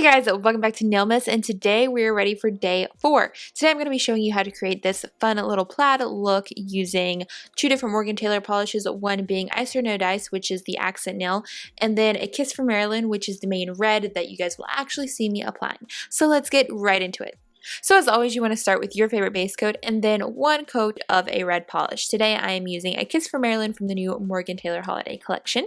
Guys, welcome back to Nailmas, and today we're ready for day 4. Today I'm going to be showing you how to create this fun little plaid look using 2 different Morgan Taylor polishes, one being Ice or No Dice, which is the accent nail, and then a Kiss from Marilyn, which is the main red that you guys will actually see me applying. So let's get right into it. So as always, you want to start with your favorite base coat and then 1 coat of a red polish. Today I am using a Kiss from Marilyn from the new Morgan Taylor Holiday Collection.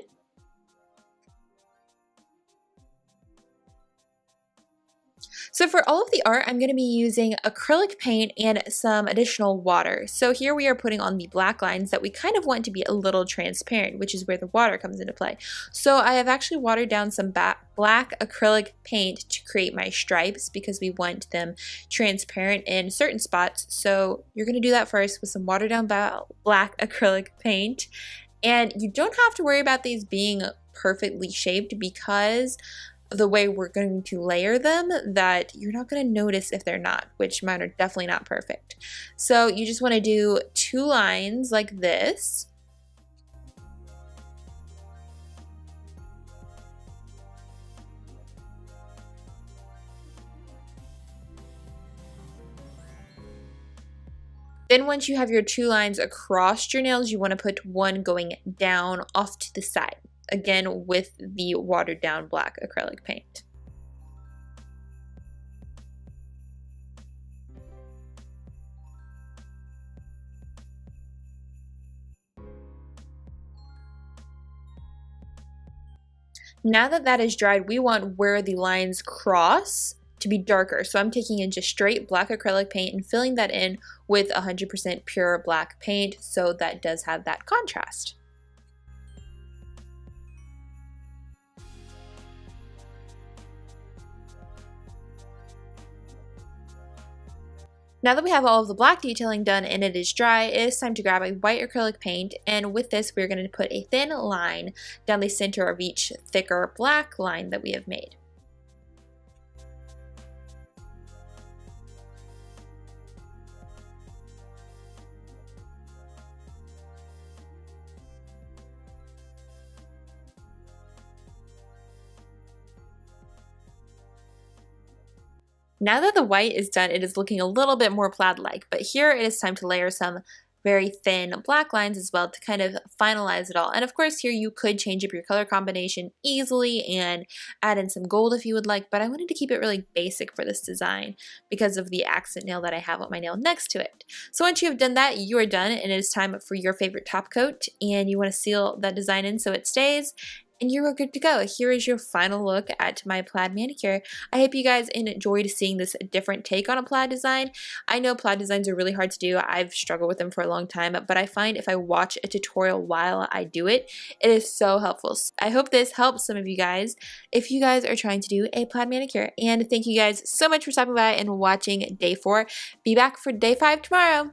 So for all of the art, I'm going to be using acrylic paint and some additional water. So here we are putting on the black lines that we kind of want to be a little transparent, which is where the water comes into play. So I have actually watered down some black acrylic paint to create my stripes because we want them transparent in certain spots. So you're going to do that first with some watered down black acrylic paint. And you don't have to worry about these being perfectly shaped because the way we're going to layer them, that you're not going to notice if they're not, which mine are definitely not perfect. So you just want to do 2 lines like this. Then once you have your 2 lines across your nails, you want to put 1 going down off to the side. Again, with the watered down black acrylic paint. Now that that is dried, we want where the lines cross to be darker. So I'm taking in just straight black acrylic paint and filling that in with 100% pure black paint so that does have that contrast. Now that we have all of the black detailing done and it is dry, it is time to grab a white acrylic paint, and with this we're going to put a thin line down the center of each thicker black line that we have made. Now that the white is done, it is looking a little bit more plaid-like, but here it is time to layer some very thin black lines as well to kind of finalize it all. And of course here you could change up your color combination easily and add in some gold if you would like, but I wanted to keep it really basic for this design because of the accent nail that I have on my nail next to it. So once you have done that, you are done, and it is time for your favorite top coat, and you want to seal that design in so it stays. And you're good to go. Here is your final look at my plaid manicure. I hope you guys enjoyed seeing this different take on a plaid design. I know plaid designs are really hard to do. I've struggled with them for a long time, but I find if I watch a tutorial while I do it, it is so helpful. So I hope this helps some of you guys if you guys are trying to do a plaid manicure. And thank you guys so much for stopping by and watching day 4. Be back for day 5 tomorrow.